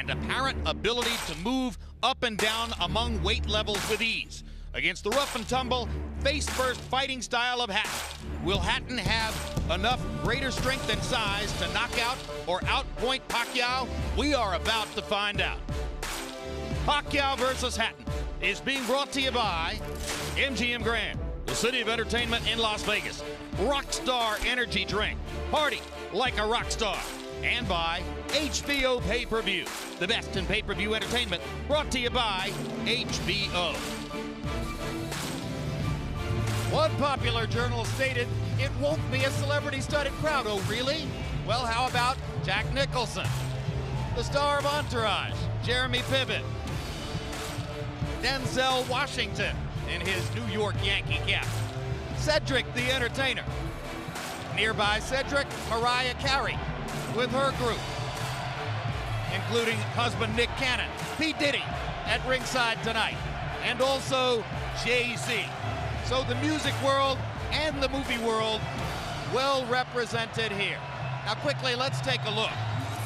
and apparent ability to move up and down among weight levels with ease. Against the rough and tumble, face-first fighting style of Hatton. Will Hatton have enough greater strength and size to knock out or outpoint Pacquiao? We are about to find out. Pacquiao versus Hatton is being brought to you by MGM Grand, the city of entertainment in Las Vegas. Rockstar Energy Drink. Party like a rock star. And by HBO Pay-Per-View, the best in pay-per-view entertainment, brought to you by HBO. One popular journal stated, "It won't be a celebrity-studded crowd." Oh, really? Well, how about Jack Nicholson, the star of Entourage, Jeremy Piven, Denzel Washington in his New York Yankee cap, Cedric the Entertainer. Nearby Cedric, Mariah Carey with her group, including husband Nick Cannon, P. Diddy at ringside tonight, and also Jay-Z. So the music world and the movie world well represented here. Now quickly, let's take a look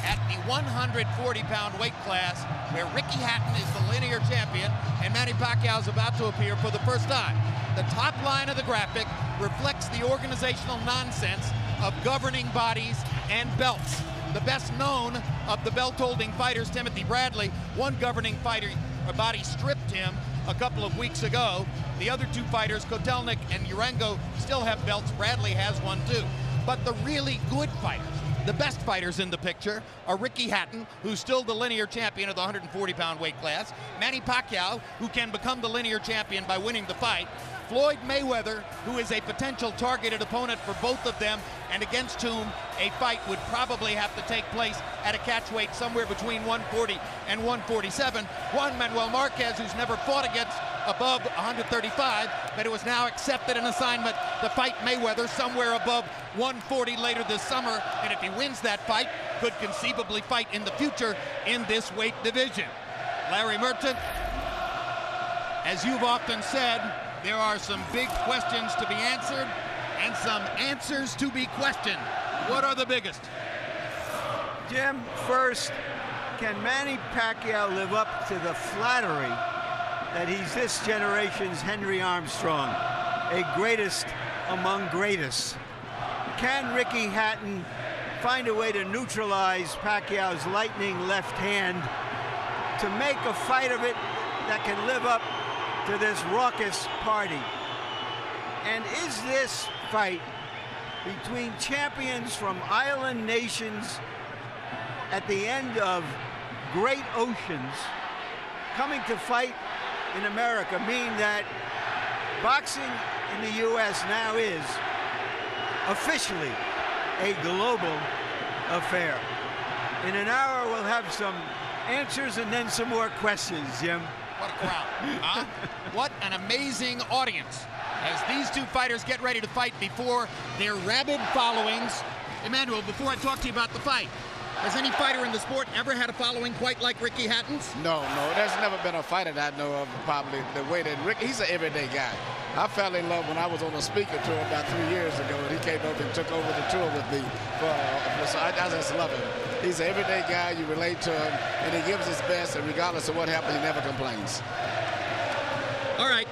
at the 140-pound weight class where Ricky Hatton is the linear champion and Manny Pacquiao is about to appear for the first time. The top line of the graphic reflects the organizational nonsense of governing bodies and belts. The best known of the belt-holding fighters, Timothy Bradley, one governing body stripped him a couple of weeks ago. The other two fighters, Kotelnik and Urengo, still have belts. Bradley has one too. But the really good fighters, the best fighters in the picture, are Ricky Hatton, who's still the linear champion of the 140-pound weight class, Manny Pacquiao, who can become the linear champion by winning the fight, Floyd Mayweather, who is a potential targeted opponent for both of them, and against whom a fight would probably have to take place at a catch weight somewhere between 140 and 147. Juan Manuel Marquez, who's never fought against above 135, but it was now accepted an assignment to fight Mayweather somewhere above 140 later this summer, and if he wins that fight, could conceivably fight in the future in this weight division. Larry Merchant, as you've often said, there are some big questions to be answered and some answers to be questioned. What are the biggest? Jim, first, can Manny Pacquiao live up to the flattery that he's this generation's Henry Armstrong, a greatest among greatest? Can Ricky Hatton find a way to neutralize Pacquiao's lightning left hand to make a fight of it that can live up to this raucous party? And is this fight between champions from island nations at the end of great oceans coming to fight in America mean that boxing in the U.S. now is officially a global affair? In an hour, we'll have some answers and then some more questions, Jim. What a crowd, huh? What an amazing audience as these two fighters get ready to fight before their rabid followings. Emmanuel, before I talk to you about the fight, has any fighter in the sport ever had a following quite like Ricky Hatton's? No, there's never been a fighter that I know of probably the way that Ricky, he's an everyday guy. I fell in love when I was on a speaker tour about 3 years ago, and he came over and took over the tour with me. So I just love him. He's an everyday guy, you relate to him, and he gives his best, and regardless of what happens, he never complains. All right,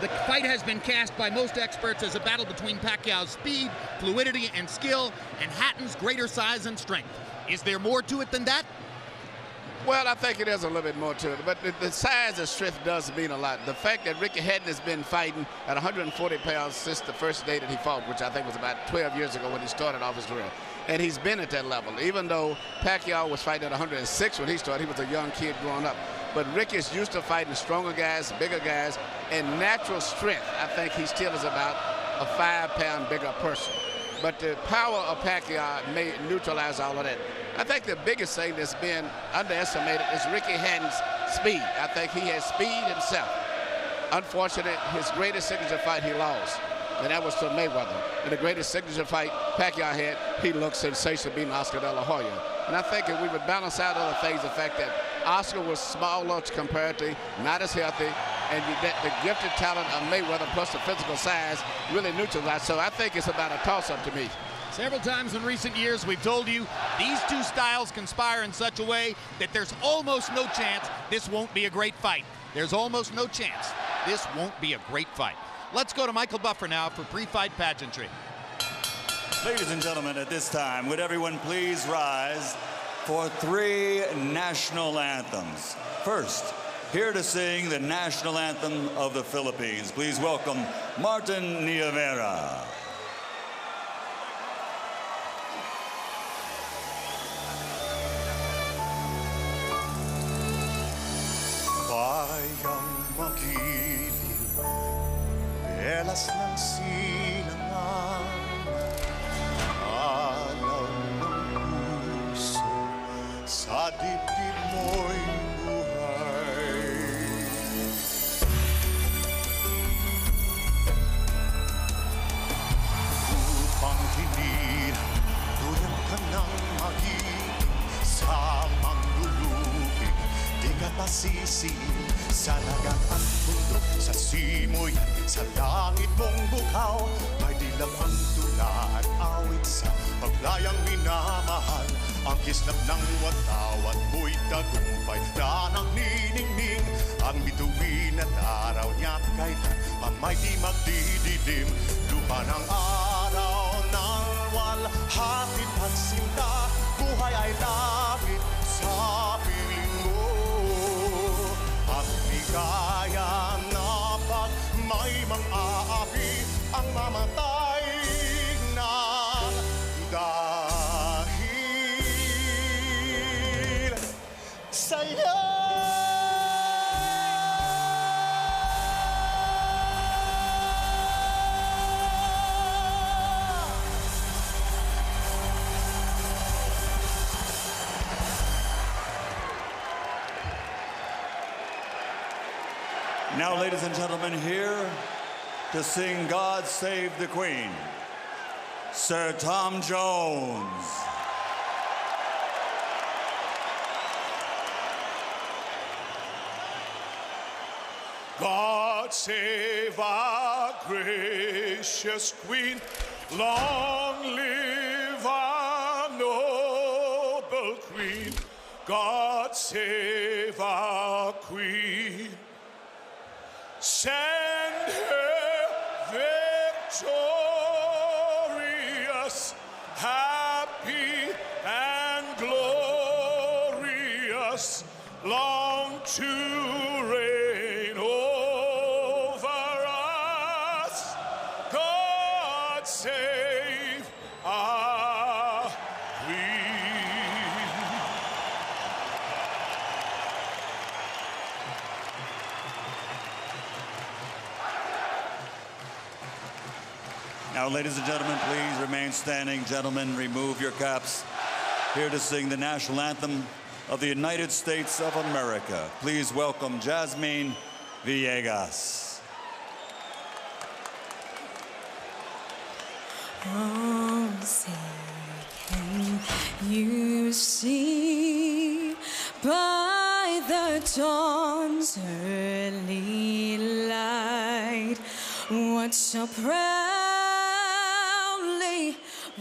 the fight has been cast by most experts as a battle between Pacquiao's speed, fluidity, and skill, and Hatton's greater size and strength. Is there more to it than that? Well, I think it is a little bit more to it, but the size and strength does mean a lot. The fact that Ricky Hatton has been fighting at 140 pounds since the first day that he fought, which I think was about 12 years ago when he started off his career, and he's been at that level. Even though Pacquiao was fighting at 106 when he started, he was a young kid growing up. But Ricky is used to fighting stronger guys, bigger guys, and natural strength. I think he still is about a 5-pound bigger person. But the power of Pacquiao may neutralize all of that. I think the biggest thing that's been underestimated is Ricky Hatton's speed. I think he has speed himself. Unfortunately, his greatest signature fight he lost, and that was to Mayweather. And the greatest signature fight Pacquiao had, he looked sensational beating Oscar De La Hoya. And I think if we would balance out other things, the fact that Oscar was smaller comparatively, not as healthy, and the gifted talent of Mayweather plus the physical size really neutralized. So I think it's about a toss-up to me. Several times in recent years, we've told you these two styles conspire in such a way that there's almost no chance this won't be a great fight. There's almost no chance this won't be a great fight. Let's go to Michael Buffer now for pre-fight pageantry. Ladies and gentlemen, at this time, would everyone please rise for 3 national anthems. First, here to sing the national anthem of the Philippines, please welcome Martin Nievera. Bayang magiliw, belas ng silangan, alaw ng puso, sa dibdib mo'y buhay. Upang hinirang, tuyan ka ng magiging sa manglulupig, di ka pasisi sa lagat at bundok, sa simoy sa langit mong bukaw, may dilam ang tula at awit sa paglayang minamahal. Ang kislap ng watawat mo'y tagumpay na nagniningning, ang bituin at araw niya kailan pamay di magdidilim. Lupa ng araw ng walhatid at sinta, buhay ay langit sa piling mo. Kaya na pag may mang-aapi ang mamatay na dahil sa'yo. Now, ladies and gentlemen, here to sing God Save the Queen, Sir Tom Jones. God save our gracious Queen, long live our noble Queen. God save our Queen. Send her victorious, happy and glorious, long to reign over us. God save our Queen. Now, ladies and gentlemen, please remain standing. Gentlemen, remove your caps. Here to sing the national anthem of the United States of America, please welcome Jasmine Villegas. Oh, say, can you see by the dawn's early light what so proudly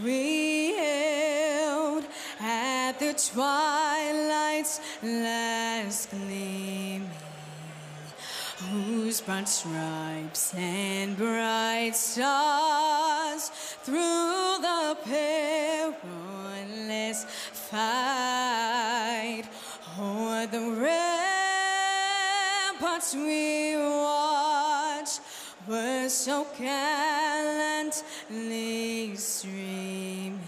we hailed at the twilight's last gleaming, whose broad stripes and bright stars through the perilous fight o'er the ramparts we watched were so gallantly streaming,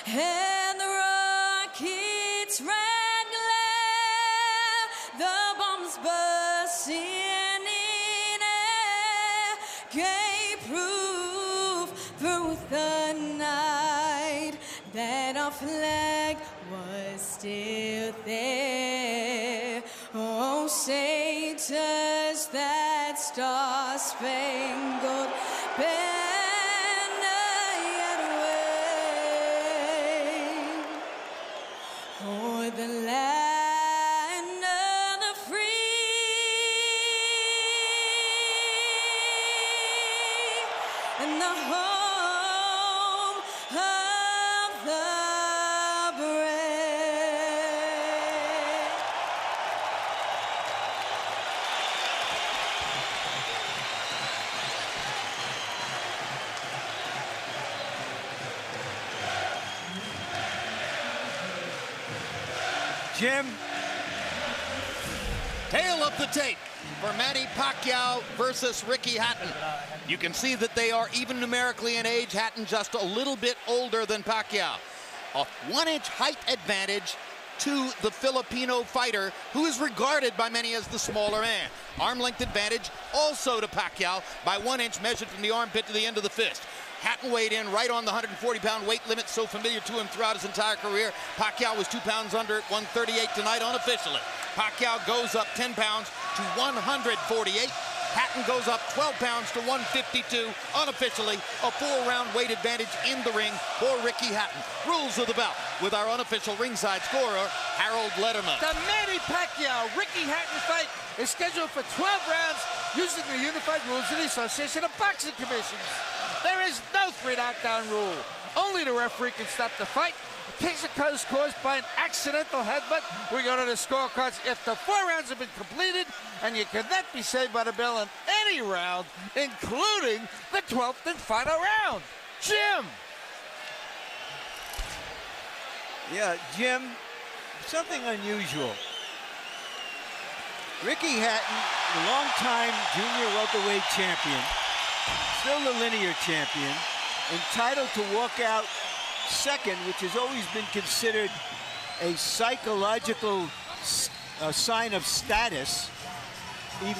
and the rockets' red glare, the bombs bursting in air, gave proof through the night that our flag was still there. Oh, say does that star-spangled banner yet wave o'er the land of the free and the home Jim. Tail of the tape for Manny Pacquiao versus Ricky Hatton. You can see that they are even numerically in age. Hatton just a little bit older than Pacquiao. A 1-inch height advantage to the Filipino fighter, who is regarded by many as the smaller man. Arm length advantage also to Pacquiao by 1 inch measured from the armpit to the end of the fist. Hatton weighed in right on the 140-pound weight limit, so familiar to him throughout his entire career. Pacquiao was 2 pounds under at 138 tonight unofficially. Pacquiao goes up 10 pounds to 148. Hatton goes up 12 pounds to 152 unofficially. A 4-round weight advantage in the ring for Ricky Hatton. Rules of the bout with our unofficial ringside scorer, Harold Letterman. The Manny Pacquiao-Ricky Hatton fight is scheduled for 12 rounds using the unified rules of the Association of Boxing Commissions. There is no 3-knockdown rule. Only the referee can stop the fight. In case it is caused by an accidental headbutt, we go to the scorecards. If the 4 rounds have been completed, and you cannot be saved by the bell in any round, including the 12th and final round. Jim! Yeah, Jim, something unusual. Ricky Hatton, the longtime junior welterweight champion, still the linear champion, entitled to walk out second, which has always been considered a psychological sign of status,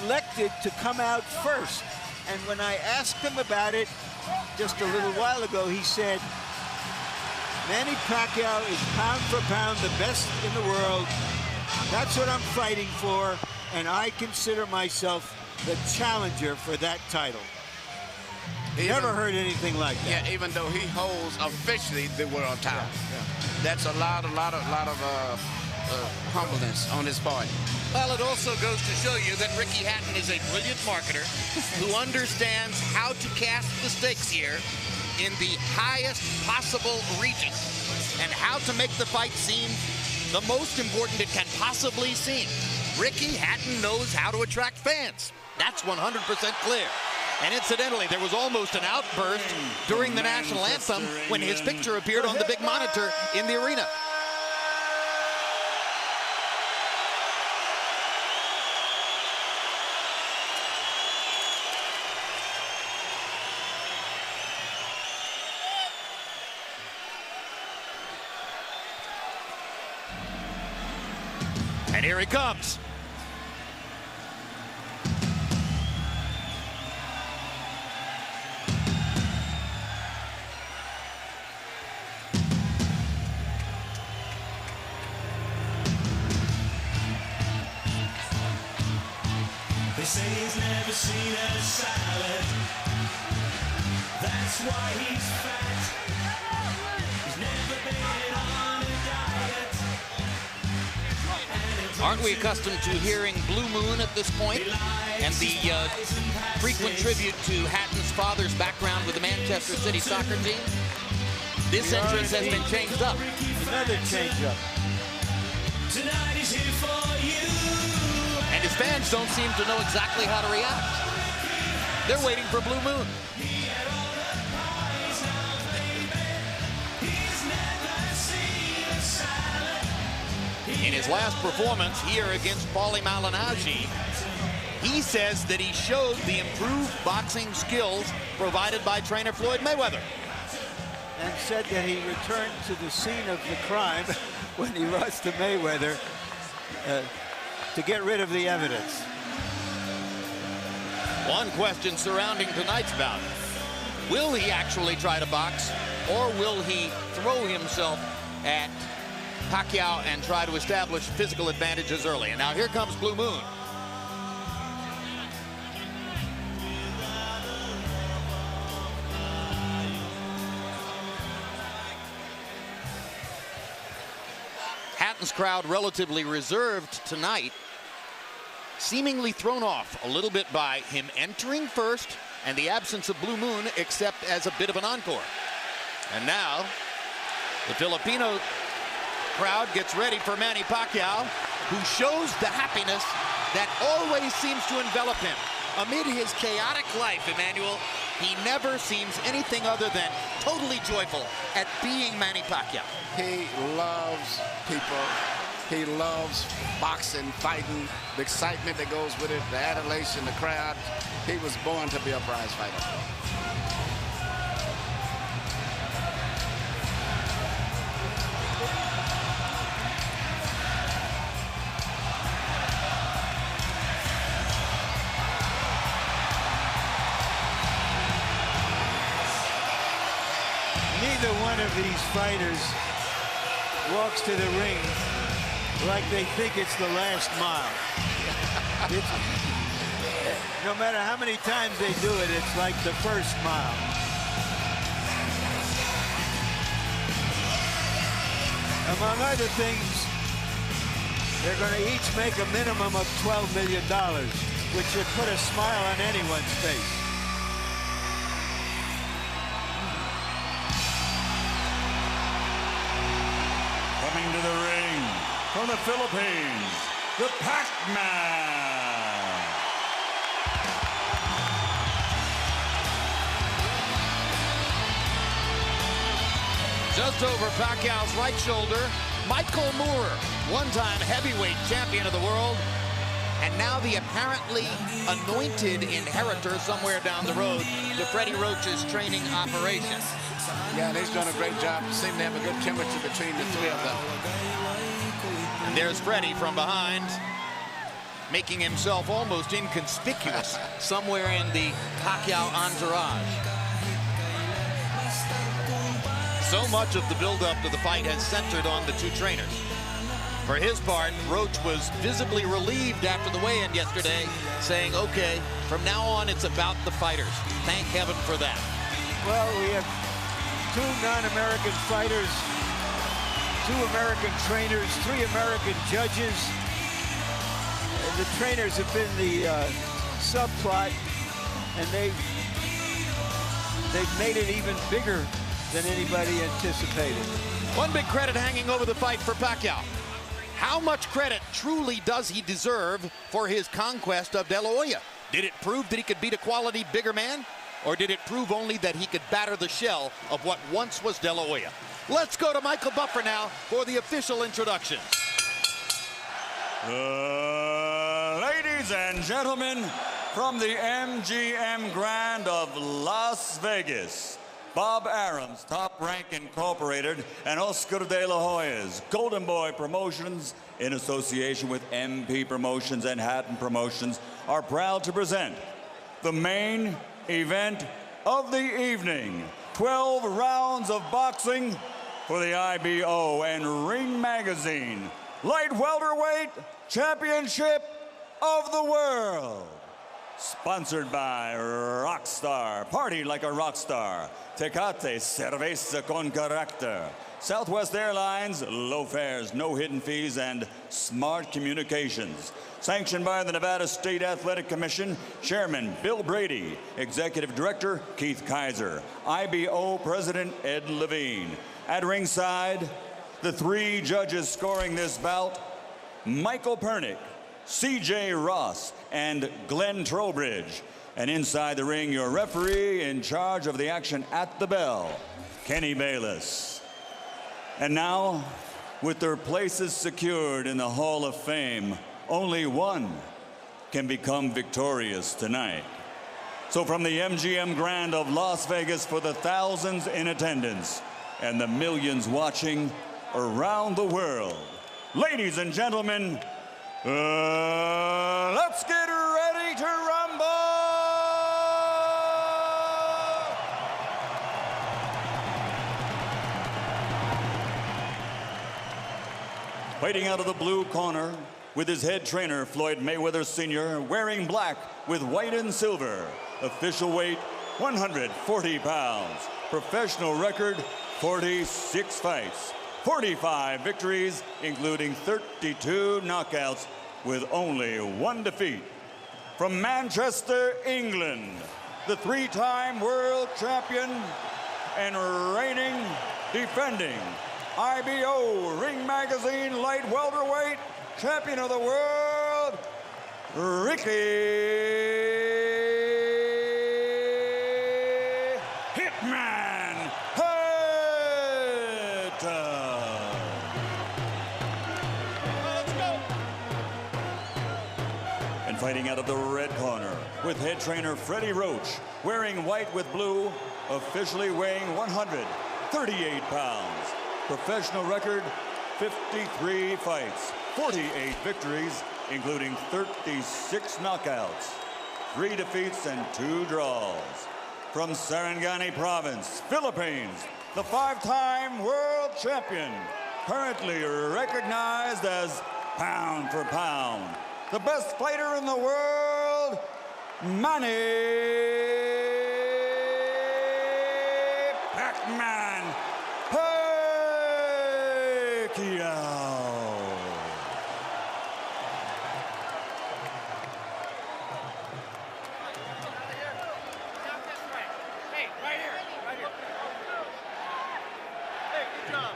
elected to come out first. And when I asked him about it just a little while ago, he said, Manny Pacquiao is pound for pound the best in the world. That's what I'm fighting for, and I consider myself the challenger for that title. Never heard anything like that. Yeah, even though he holds officially the world title. Yeah. That's a lot of humbleness on his part. Well, it also goes to show you that Ricky Hatton is a brilliant marketer who understands how to cast the stakes here in the highest possible region and how to make the fight seem the most important it can possibly seem. Ricky Hatton knows how to attract fans. That's 100% clear. And incidentally, there was almost an outburst during the national anthem when his picture appeared on the big monitor in the arena. And here he comes. They say he's never seen a salad. That's why he's fat. He's never been on a diet. Aren't we accustomed to hearing Blue Moon at this point? And the frequent tribute to Hatton's father's background with the Manchester City soccer team? This entrance has been changed up. Another change-up. Tonight is here for you. And his fans don't seem to know exactly how to react. They're waiting for Blue Moon. In his last performance here against Paulie Malignaggi, he says that he showed the improved boxing skills provided by trainer Floyd Mayweather. And said that he returned to the scene of the crime when he lost to Mayweather to get rid of the evidence. One question surrounding tonight's bout. Will he actually try to box, or will he throw himself at Pacquiao and try to establish physical advantages early? And now here comes Blue Moon. Hatton's crowd relatively reserved tonight, seemingly thrown off a little bit by him entering first and the absence of Blue Moon, except as a bit of an encore. And now the Filipino crowd gets ready for Manny Pacquiao, who shows the happiness that always seems to envelop him. Amid his chaotic life, Emmanuel, he never seems anything other than totally joyful at being Manny Pacquiao. He loves people. He loves boxing, fighting, the excitement that goes with it, the adulation, the crowd. He was born to be a prize fighter. Neither one of these fighters walks to the ring like they think it's the last mile. No matter how many times they do it, it's like the first mile. Among other things, they're going to each make a minimum of $12 million, which should put a smile on anyone's face. Coming to the ring from the Philippines, the Pac-Man. Just over Pacquiao's right shoulder, Michael Moore, one-time heavyweight champion of the world, and now the apparently anointed inheritor somewhere down the road to Freddie Roach's training operation. Yeah, and he's done a great job. Seem to have a good chemistry between the three of them. And there's Freddie from behind, making himself almost inconspicuous somewhere in the Pacquiao entourage. So much of the build-up to the fight has centered on the two trainers. For his part, Roach was visibly relieved after the weigh-in yesterday, saying, okay, from now on it's about the fighters. Thank heaven for that. Well, we have two non-American fighters, 2 American trainers, 3 American judges. The trainers have been the subplot, and they've made it even bigger than anybody anticipated. One big credit hanging over the fight for Pacquiao. How much credit truly does he deserve for his conquest of De La Hoya? Did it prove that he could beat a quality bigger man? Or did it prove only that he could batter the shell of what once was De La Hoya? Let's go to Michael Buffer now for the official introductions. Ladies and gentlemen, from the MGM Grand of Las Vegas, Bob Arum's Top Rank Incorporated and Oscar De La Hoya's Golden Boy Promotions, in association with MP Promotions and Hatton Promotions, are proud to present the main event of the evening. 12 rounds of boxing for the IBO and Ring Magazine Light Welterweight Championship of the World. Sponsored by Rockstar, party like a rock star. Tecate, cerveza con carácter. Southwest Airlines, low fares, no hidden fees, and smart communications. Sanctioned by the Nevada State Athletic Commission, Chairman Bill Brady, Executive Director Keith Kaiser, IBO President Ed Levine. At ringside, the 3 judges scoring this bout, Michael Pernick, C.J. Ross, and Glenn Trowbridge. And inside the ring, your referee in charge of the action at the bell, Kenny Bayless. And now, with their places secured in the Hall of Fame, only one can become victorious tonight. So from the MGM Grand of Las Vegas, for the thousands in attendance and the millions watching around the world, ladies and gentlemen, let's get ready to rumble! Fighting out of the blue corner with his head trainer, Floyd Mayweather Sr., wearing black with white and silver. Official weight, 140 pounds. Professional record, 46 fights. 45 victories, including 32 knockouts, with only 1 defeat. From Manchester, England, the 3-time world champion and reigning, defending IBO Ring Magazine Light Welterweight Champion of the World, Ricky Hitman Hatton. And fighting out of the red corner with head trainer Freddie Roach, wearing white with blue, officially weighing 138 pounds. Professional record, 53 fights, 48 victories, including 36 knockouts, 3 defeats and 2 draws. From Sarangani Province, Philippines, the 5-time world champion, currently recognized as pound for pound, the best fighter in the world, Manny Pacquiao. Hey, right here. Hey, good job.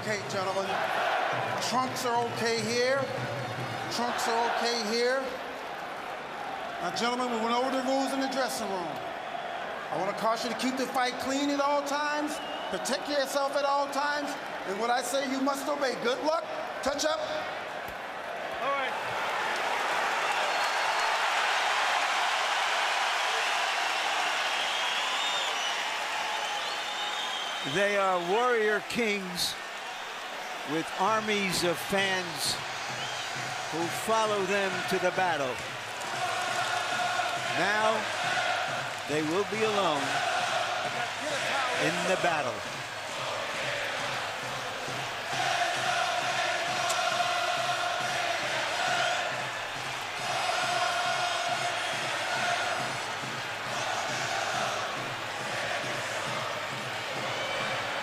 Okay, gentlemen, trunks are okay here. Trunks are okay here. Now, gentlemen, we went over the rules in the dressing room. I want to caution you to keep the fight clean at all times, protect yourself at all times, and what I say you must obey. Good luck. Touch up. All right. They are warrior kings with armies of fans who follow them to the battle. Now they will be alone in the battle.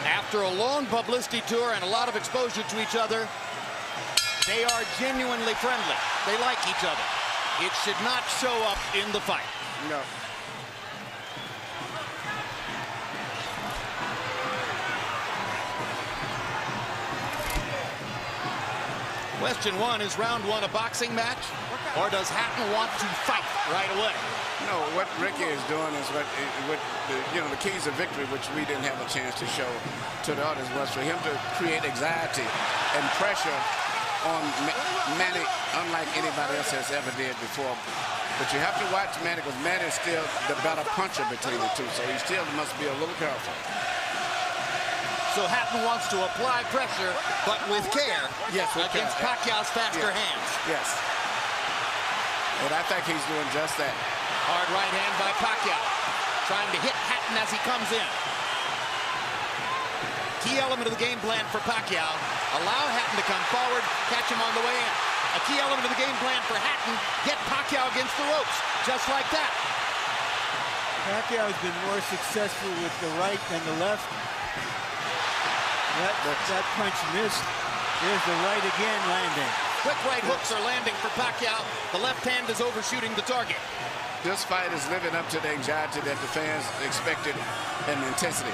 After a long publicity tour and a lot of exposure to each other, they are genuinely friendly. They like each other. It should not show up in the fight. No. Question 1, is round 1 a boxing match, or does Hatton want to fight right away? No, what Ricky is doing is what the keys of victory, which we didn't have a chance to show to the audience, was for him to create anxiety and pressure on Manny, unlike anybody else has ever did before. But you have to watch Manny, because Manny is still the better puncher between the two, so he still must be a little careful. So Hatton wants to apply pressure, but with care, yes, against Pacquiao's faster hands. Yes. And I think he's doing just that. Hard right hand by Pacquiao, trying to hit Hatton as he comes in. Key element of the game plan for Pacquiao, allow Hatton to come forward, catch him on the way in. A key element of the game plan for Hatton, get Pacquiao against the ropes, just like that. Pacquiao has been more successful with the right than the left. That punch missed. There's the right again landing. Quick right hooks are landing for Pacquiao. The left hand is overshooting the target. This fight is living up to the anxiety that the fans expected and intensity.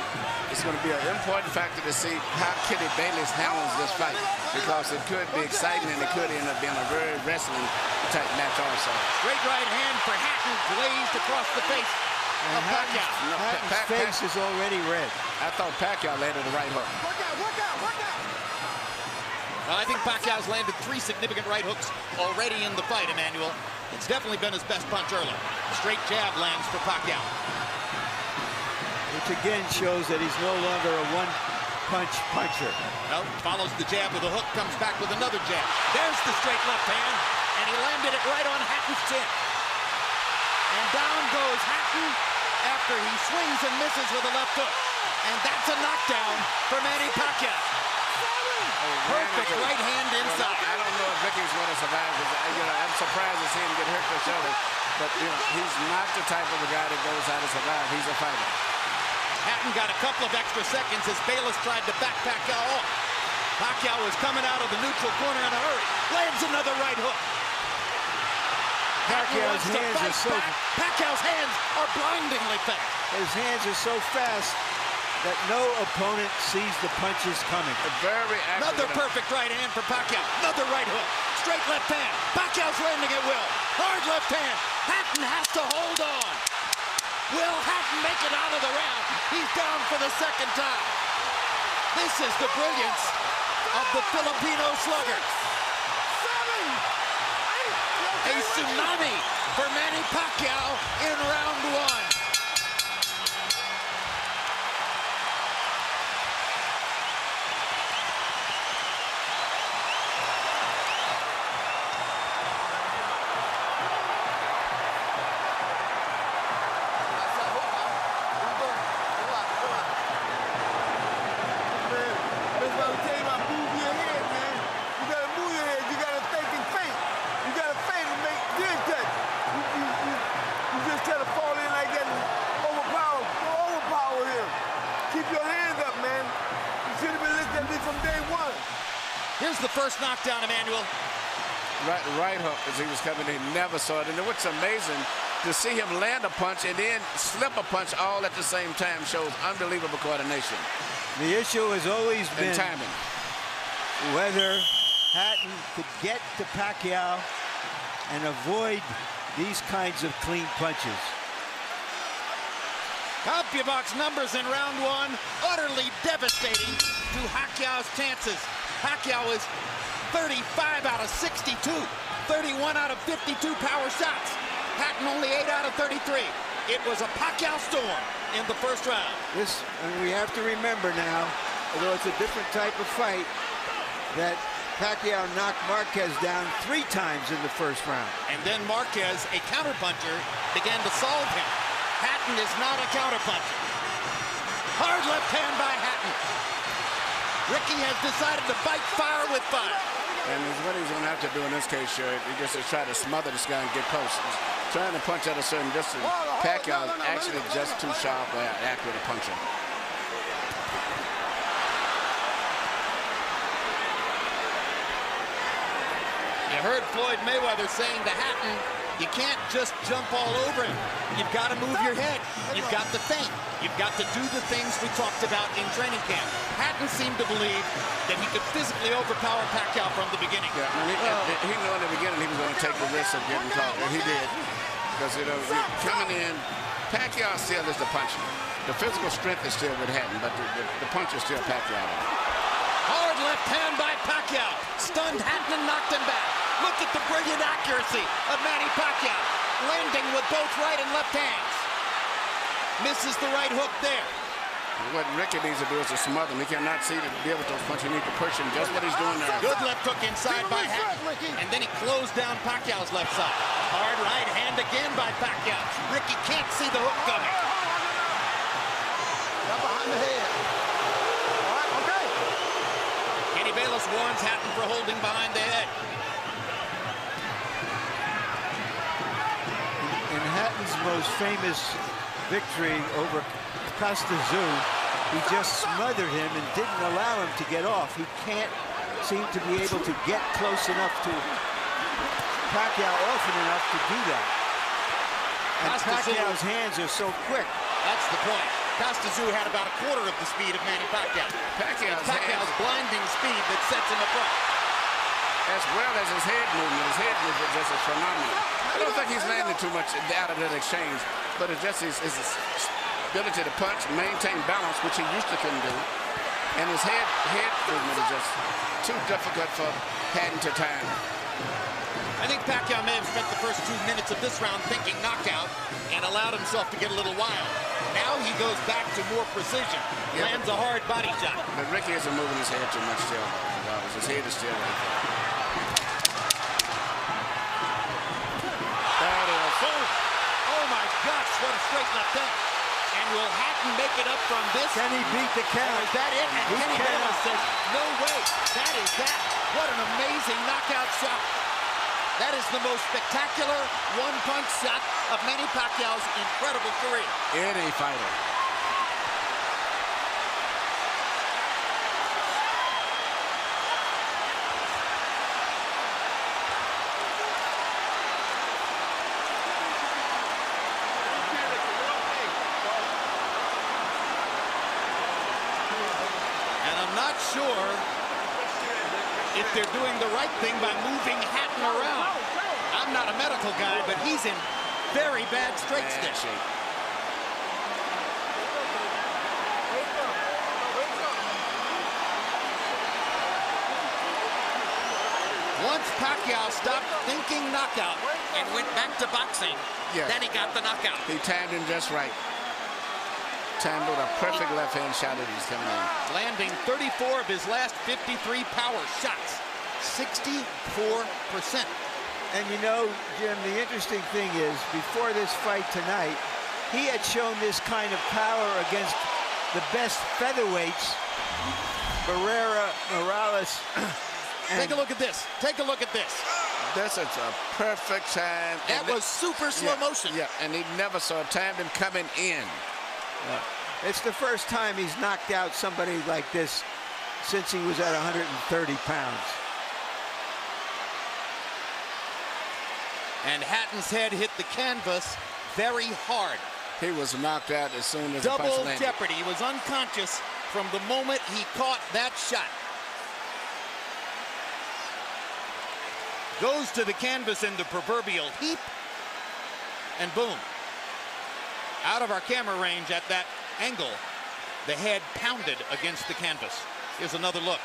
It's going to be an important factor to see how Kitty Bayless handles this fight, because it could be exciting and it could end up being a very wrestling type match also. Great right hand for Hatton, glazed across the face of Pacquiao. Hatton's face is already red. I thought Pacquiao landed the right hook. Work out. Well, I think Pacquiao's landed 3 significant right hooks already in the fight, Emmanuel. It's definitely been his best punch early. Straight jab lands for Pacquiao. Which again shows that he's no longer a one-punch puncher. No, follows the jab with a hook, comes back with another jab. There's the straight left hand, and he landed it right on Hatton's chin. And down goes Hatton after he swings and misses with a left hook. And that's a knockdown for Manny Pacquiao. Perfect right hand inside. Well, I don't know if Ricky's going to survive. I'm surprised to see him get hurt for shoulder. But he's not the type of a guy that goes out to survive. He's a fighter. Hatton got a couple of extra seconds as Bayless tried to back Pacquiao off. Pacquiao was coming out of the neutral corner in a hurry. Lands another right hook. Pacquiao's hands are so... Pacquiao's hands are blindingly fast. His hands are so fast that no opponent sees the punches coming. Very accurate. Another perfect right hand for Pacquiao. Another right hook. Straight left hand. Pacquiao's landing at will. Hard left hand. Hatton has to hold on. Will Hatton make it out of the round? He's down for the second time. This is the brilliance of the Filipino slugger. A tsunami for Manny Pacquiao in round one. Here's the first knockdown, Emmanuel. Right hook as he was coming in, never saw it. And what's amazing, to see him land a punch and then slip a punch all at the same time shows unbelievable coordination. The issue has always been timing. Whether Hatton could get to Pacquiao and avoid these kinds of clean punches. CompuBox numbers in round one, utterly devastating to Pacquiao's chances. Pacquiao is 35 out of 62, 31 out of 52 power shots. Hatton only 8 out of 33. It was a Pacquiao storm in the first round. And we have to remember now, although it's a different type of fight, that Pacquiao knocked Marquez down 3 times in the first round. And then Marquez, a counterpuncher, began to solve him. Hatton is not a counterpuncher. Hard left hand by Hatton. Ricky has decided to fight fire with fire. And what he's going to have to do in this case, sure, he just is try to smother this guy and get close. He's trying to punch at a certain distance. Pacquiao is actually just too sharp or accurate a puncher. You heard Floyd Mayweather saying to Hatton, you can't just jump all over him. You've got to move your head. You've got to think. You've got to do the things we talked about in training camp. Hatton seemed to believe that he could physically overpower Pacquiao from the beginning. Yeah, he knew in the beginning he was going to take the risk of getting caught, and he did. Because, you know, coming in, Pacquiao still is the puncher. The physical strength is still with Hatton, but the punch is still Pacquiao. Hard left hand by Pacquiao. Stunned Hatton and knocked him back. Look at the brilliant accuracy of Manny Pacquiao, landing with both right and left hands. Misses the right hook there. What Ricky needs to do is to smother him. He cannot see to deal with those punches. He needs to push him, just what he's doing there. Good left hook inside by Hatton. And then he closed down Pacquiao's left side. Hard right hand again by Pacquiao. Ricky can't see the hook coming. Not behind the head. All right, okay. Kenny Bayless warns Hatton for holding behind the head. In Hatton's most famous victory over Costa Zoo, he just smothered him and didn't allow him to get off. He can't seem to be able to get close enough to Pacquiao often enough to do that. And Pacquiao's hands are so quick. That's the point. Costa Zoo had about a quarter of the speed of Manny Pacquiao. Pacquiao's blinding speed that sets him apart. As well as his head movement. His head movement just is phenomenal. I don't think he's landed too much out of that exchange, but it's just his ability to punch, maintain balance, which he used to couldn't do. And his head movement is just too difficult for Hatton to time. I think Pacquiao may have spent the first 2 minutes of this round thinking knockout and allowed himself to get a little wild. Now he goes back to more precision, lands a hard body shot. But Ricky isn't moving his head too much still. His head is still right there. Oh my gosh, what a straight left hand. And will Hatton make it up from this? Can he beat the count? Is that it? And Kenny Bayless says, no way. That is that. What an amazing knockout shot. That is the most spectacular one-punch shot of Manny Pacquiao's incredible career. Any fighter. Not sure if they're doing the right thing by moving Hatton around. I'm not a medical guy, but he's in very bad straight stick. Pacquiao stopped thinking knockout and went back to boxing. Yeah. Then he got the knockout. He timed him just right. Timed with a perfect left hand shot that he's coming in. Landing 34 of his last 53 power shots. 64%. And you know, Jim, the interesting thing is, before this fight tonight, he had shown this kind of power against the best featherweights, Barrera, Morales. Take a look at this. Take a look at this. That's a perfect time. That was super slow motion. Yeah, and he never saw timed him coming in. It's the first time he's knocked out somebody like this since he was at 130 pounds. And Hatton's head hit the canvas very hard. He was knocked out as soon as the punch Double landed. jeopardy. He was unconscious from the moment he caught that shot. Goes to the canvas in the proverbial heap, and boom. Out of our camera range at that angle, the head pounded against the canvas. Here's another look.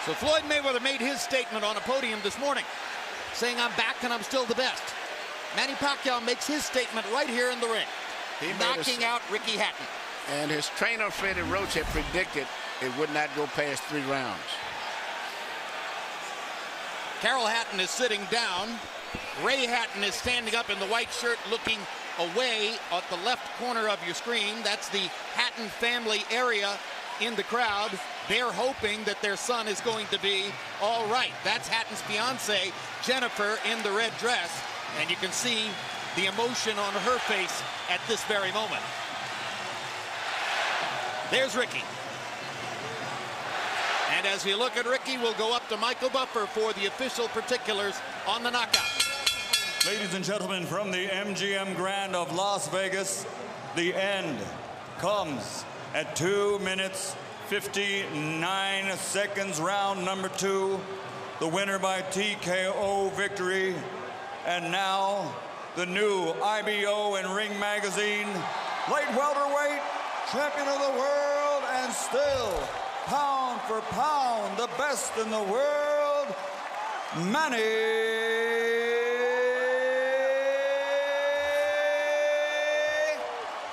So Floyd Mayweather made his statement on a podium this morning, saying, I'm back and I'm still the best. Manny Pacquiao makes his statement right here in the ring, knocking out Ricky Hatton. And his trainer, Freddie Roach, had predicted it would not go past 3 rounds. Carol Hatton is sitting down. Ray Hatton is standing up in the white shirt looking away at the left corner of your screen. That's the Hatton family area in the crowd. They're hoping that their son is going to be all right. That's Hatton's fiance, Jennifer, in the red dress. And you can see the emotion on her face at this very moment. There's Ricky. And as we look at Ricky, we'll go up to Michael Buffer for the official particulars on the knockout. Ladies and gentlemen, from the MGM Grand of Las Vegas, the end comes at 2 minutes, 59 seconds, round number 2. The winner by TKO victory. And now, the new IBO and Ring Magazine light welterweight champion of the world, and still, pound for pound, the best in the world, Manny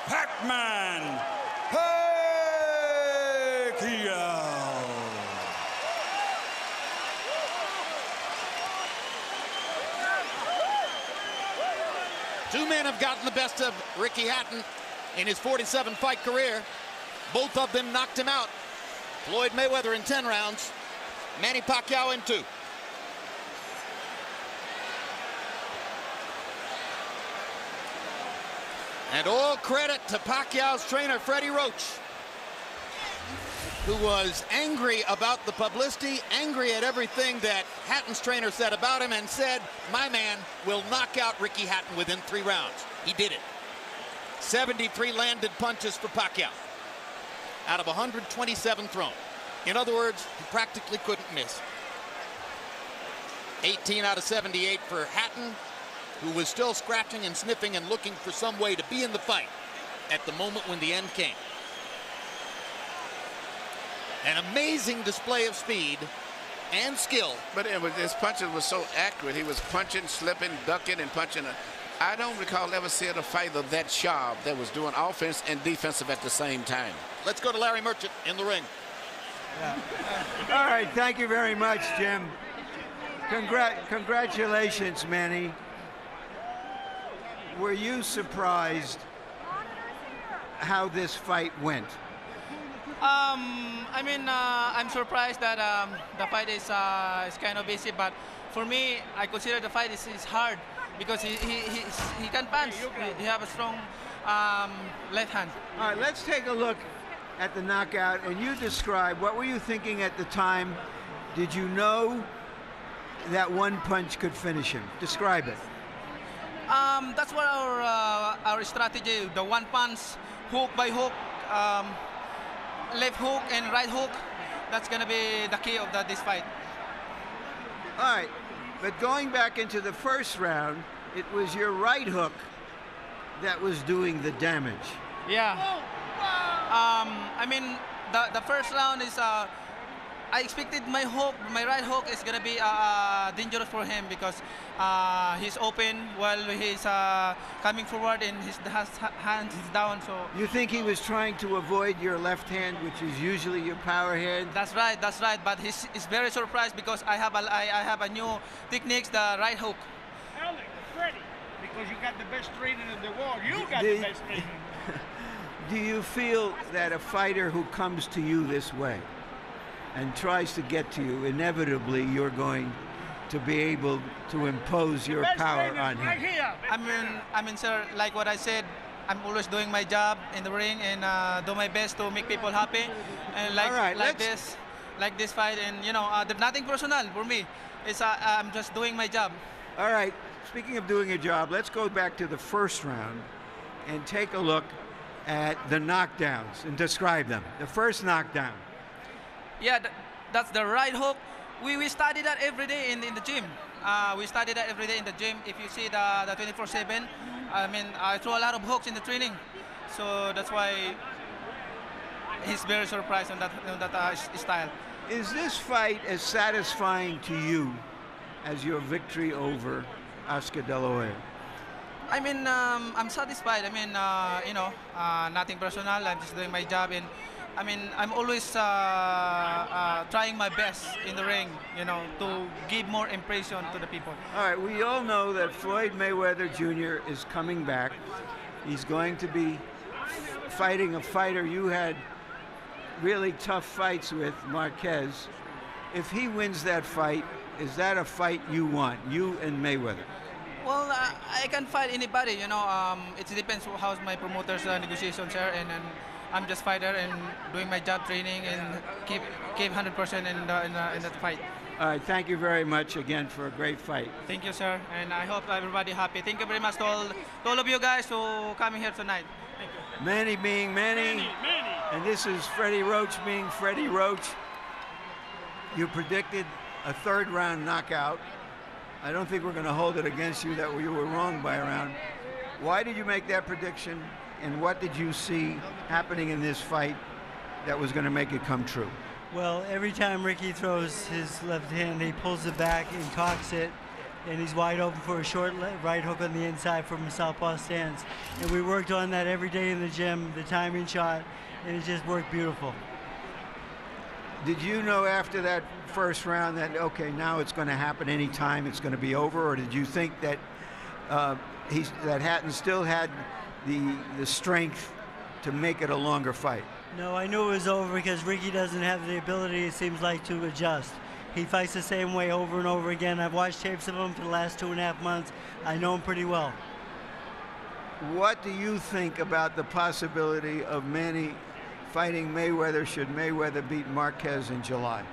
Pac-Man Pacquiao. Two men have gotten the best of Ricky Hatton in his 47-fight career. Both of them knocked him out. Floyd Mayweather in 10 rounds, Manny Pacquiao in 2. And all credit to Pacquiao's trainer, Freddie Roach, who was angry about the publicity, angry at everything that Hatton's trainer said about him, and said, my man will knock out Ricky Hatton within 3 rounds. He did it. 73 landed punches for Pacquiao out of 127 thrown. In other words, he practically couldn't miss. 18 out of 78 for Hatton, who was still scratching and sniffing and looking for some way to be in the fight at the moment when the end came. An amazing display of speed and skill. But his punches were so accurate. He was punching, slipping, ducking, and punching. I don't recall ever seeing a fighter that sharp that was doing offense and defensive at the same time. Let's go to Larry Merchant in the ring. All right, thank you very much, Jim. Congratulations, Manny. Were you surprised how this fight went? I mean, I'm surprised that the fight is kind of easy, but for me, I consider the fight is hard because he can punch. He have a strong left hand. All right, let's take a look at the knockout, and you describe, what were you thinking at the time? Did you know that one punch could finish him? Describe it. That's what our strategy, the one punch, hook by hook, left hook and right hook. That's going to be the key of this fight. All right, but going back into the first round, it was your right hook that was doing the damage. Yeah. I mean, the first round is. I expected my right hook is gonna be dangerous for him because he's open while he's coming forward and his hands is down. So you think he was trying to avoid your left hand, which is usually your power hand? That's right. But he's very surprised because I have a new techniques, the right hook. Alex, Freddie, because you got the best training in the world. You got the best training. Do you feel that a fighter who comes to you this way and tries to get to you, inevitably you're going to be able to impose your power on him? Right here. I mean, sir, like what I said, I'm always doing my job in the ring and do my best to make people happy. And like this fight, and you know, there's nothing personal for me. It's I'm just doing my job. All right. Speaking of doing a job, let's go back to the first round and take a look at the knockdowns and describe them. The first knockdown. Yeah, that's the right hook. We study that every day in the gym. We study that every day in the gym. If you see the 24/7, I mean, I throw a lot of hooks in the training, so that's why he's very surprised on that style. Is this fight as satisfying to you as your victory over Oscar De La Hoya? I mean, I'm satisfied. I mean, you know, nothing personal. I'm just doing my job, and I mean, I'm always trying my best in the ring, you know, to give more impression to the people. All right, we all know that Floyd Mayweather Jr. is coming back. He's going to be fighting a fighter you had really tough fights with, Marquez. If he wins that fight, is that a fight you want, you and Mayweather? Well, I can fight anybody, you know. It depends how's my promoter's negotiations are, and I'm just fighter and doing my job, training, and keep 100% in that fight. All right, thank you very much again for a great fight. Thank you, sir, and I hope everybody happy. Thank you very much to all of you guys for coming here tonight. Thank you. Manny being Manny, and this is Freddie Roach being Freddie Roach. You predicted a third round knockout. I don't think we're going to hold it against you that you were wrong by a round. Why did you make that prediction, and what did you see happening in this fight that was going to make it come true? Well, every time Ricky throws his left hand, he pulls it back and cocks it, and he's wide open for a short right hook on the inside from a southpaw stance. And we worked on that every day in the gym, the timing shot, and it just worked beautiful. Did you know after that first round that, okay, now it's going to happen anytime, it's going to be over, or did you think that that Hatton still had the strength to make it a longer fight? No, I knew it was over because Ricky doesn't have the ability, it seems like, to adjust. He fights the same way over and over again. I've watched tapes of him for the last 2.5 months. I know him pretty well. What do you think about the possibility of Manny fighting Mayweather should Mayweather beat Marquez in July?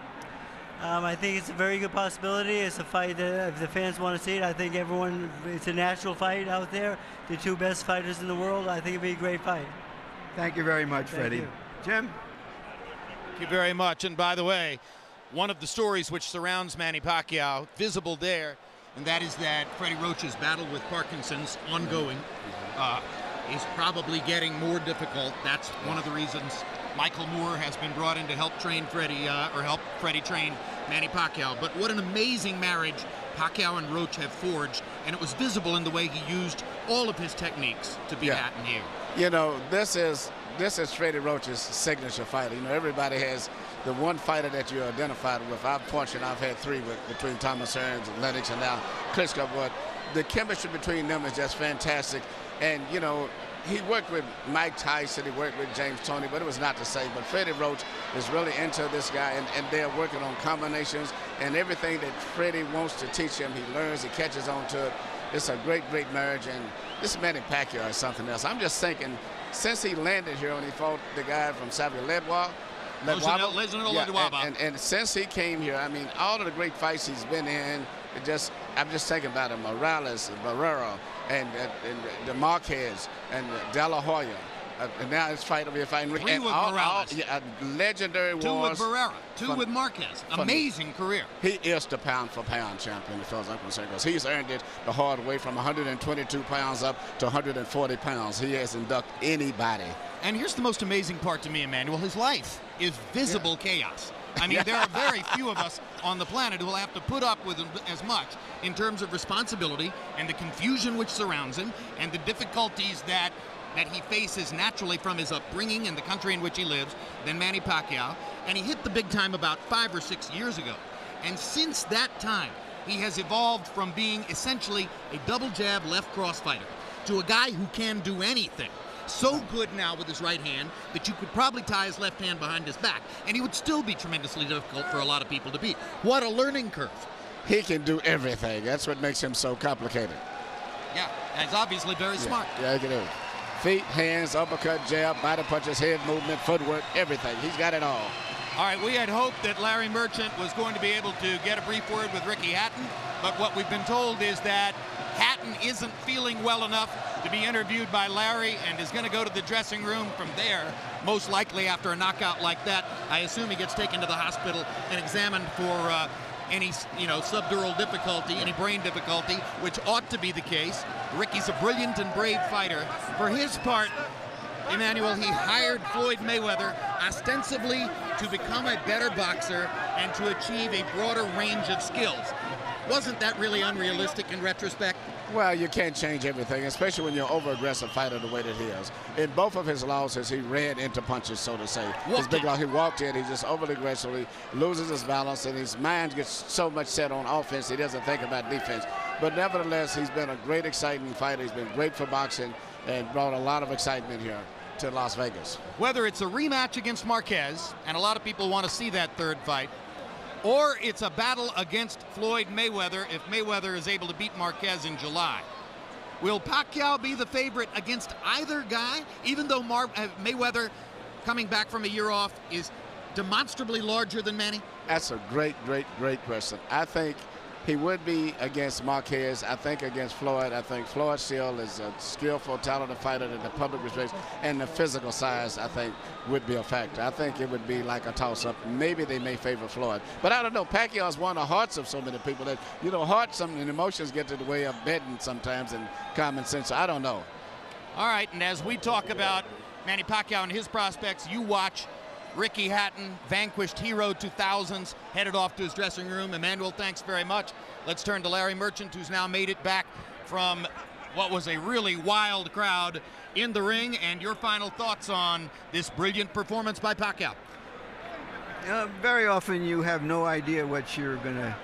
I think it's a very good possibility. It's a fight that if the fans want to see it, I think everyone, it's a natural fight out there. The two best fighters in the world. I think it'd be a great fight. Thank you very much, Freddie. You. Jim? Thank you very much. And by the way, one of the stories which surrounds Manny Pacquiao, visible there, and that is that Freddie Roach's battle with Parkinson's ongoing. Is probably getting more difficult. That's one of the reasons Michael Moore has been brought in to help train Freddie, or help Freddie train Manny Pacquiao. But what an amazing marriage Pacquiao and Roach have forged, and it was visible in the way he used all of his techniques to beat Hatton here. You know, this is Freddie Roach's signature fighter. You know, everybody has the one fighter that you're identified with. I've had 3 between Thomas Hearns and Lennox and now Klitschko, but the chemistry between them is just fantastic. And, you know, he worked with Mike Tyson, he worked with James Toney, but it was not the same. But Freddie Roach is really into this guy, and they're working on combinations, and everything that Freddie wants to teach him, he learns, he catches on to it. It's a great, great marriage, and this Manny Pacquiao is something else. I'm just thinking, since he landed here and he fought the guy from Ledwa, and since he came here, I mean, all of the great fights he's been in, I'm just thinking about him, Morales, Barrera, and the Marquez, and De La Hoya, And now his fight will be fighting Ricky. 3 with Morales. A legendary 2 wars. with Barrera. 2 with Marquez. Amazing career. He is the pound-for-pound champion, as far as I'm concerned, because he's earned it the hard way from 122 pounds up to 140 pounds. He hasn't ducked anybody. And here's the most amazing part to me, Emmanuel. His life is visible chaos. I mean, there are very few of us on the planet who will have to put up with as much in terms of responsibility and the confusion which surrounds him and the difficulties that he faces naturally from his upbringing and the country in which he lives than Manny Pacquiao. And he hit the big time about 5 or 6 years ago. And since that time, he has evolved from being essentially a double jab left cross fighter to a guy who can do anything. So good now with his right hand that you could probably tie his left hand behind his back, and he would still be tremendously difficult for a lot of people to beat. What a learning curve. He can do everything. That's what makes him so complicated. Yeah, and he's obviously very smart. Yeah, he can do it. Feet, hands, uppercut, jab, body punches, head movement, footwork, everything. He's got it all. All right, we had hoped that Larry Merchant was going to be able to get a brief word with Ricky Hatton, but what we've been told is that Hatton isn't feeling well enough to be interviewed by Larry and is going to go to the dressing room from there, most likely after a knockout like that. I assume he gets taken to the hospital and examined for any subdural difficulty, any brain difficulty, which ought to be the case. Ricky's a brilliant and brave fighter. For his part, Emmanuel, he hired Floyd Mayweather ostensibly to become a better boxer and to achieve a broader range of skills. Wasn't that really unrealistic in retrospect? Well, you can't change everything, especially when you're an over-aggressive fighter the way that he is. In both of his losses, he ran into punches, so to say. His big loss, he walked in, he just overly aggressively loses his balance, and his mind gets so much set on offense, he doesn't think about defense. But nevertheless, he's been a great, exciting fighter. He's been great for boxing and brought a lot of excitement here to Las Vegas. Whether it's a rematch against Marquez, and a lot of people want to see that third fight, or it's a battle against Floyd Mayweather if Mayweather is able to beat Marquez in July. Will Pacquiao be the favorite against either guy, even though Mayweather, coming back from a year off, is demonstrably larger than Manny? That's a great, great, great question. I think he would be against Marquez. I think against Floyd. I think Floyd still is a skillful, talented fighter that the public respects, and the physical size, I think, would be a factor. I think it would be like a toss-up. Maybe they may favor Floyd. But I don't know. Pacquiao's won the hearts of so many people that, hearts and emotions get to the way of betting sometimes and common sense. So I don't know. All right, and as we talk about Manny Pacquiao and his prospects, you watch Ricky Hatton, vanquished hero 2000s, headed off to his dressing room. Emmanuel, thanks very much. Let's turn to Larry Merchant, who's now made it back from what was a really wild crowd in the ring, and your final thoughts on this brilliant performance by Pacquiao. Very often you have no idea what you're going to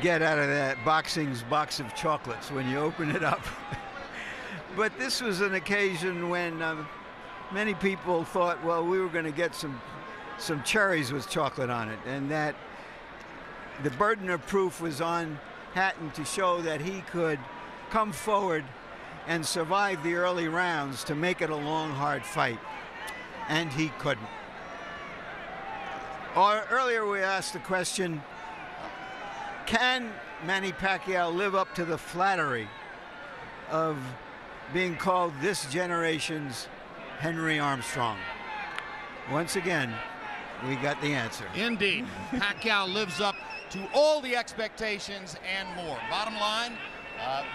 get out of that boxing's box of chocolates when you open it up. But this was an occasion when many people thought, well, we were going to get some cherries with chocolate on it, and that the burden of proof was on Hatton to show that he could come forward and survive the early rounds to make it a long, hard fight, and he couldn't. Earlier we asked the question, can Manny Pacquiao live up to the flattery of being called this generation's Henry Armstrong? Once again, we got the answer. Indeed. Pacquiao lives up to all the expectations and more. Bottom line,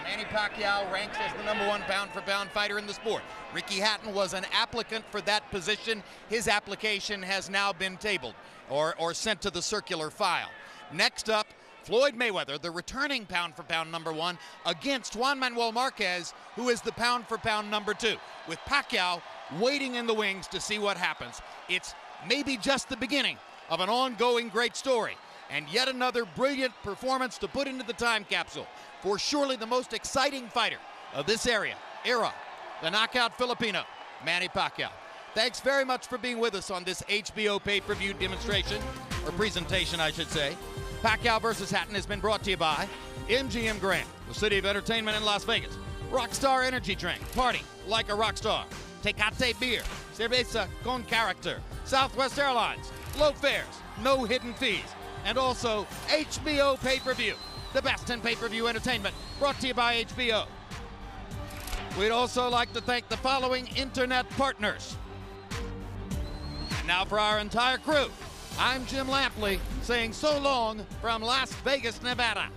Manny Pacquiao ranks as the #1 pound-for-pound fighter in the sport. Ricky Hatton was an applicant for that position. His application has now been tabled or sent to the circular file. Next up, Floyd Mayweather, the returning pound-for-pound #1, against Juan Manuel Marquez, who is the pound-for-pound #2, with Pacquiao waiting in the wings to see what happens. It's maybe just the beginning of an ongoing great story, and yet another brilliant performance to put into the time capsule for surely the most exciting fighter of this era, the knockout Filipino, Manny Pacquiao. Thanks very much for being with us on this HBO pay-per-view demonstration, or presentation, I should say. Pacquiao versus Hatton has been brought to you by MGM Grand, the city of entertainment in Las Vegas. Rockstar Energy Drink, party like a rock star. Tecate Beer, cerveza con character. Southwest Airlines, low fares, no hidden fees. And also HBO pay-per-view, the best in pay-per-view entertainment, brought to you by HBO. We'd also like to thank the following internet partners. And now for our entire crew, I'm Jim Lampley saying so long from Las Vegas, Nevada.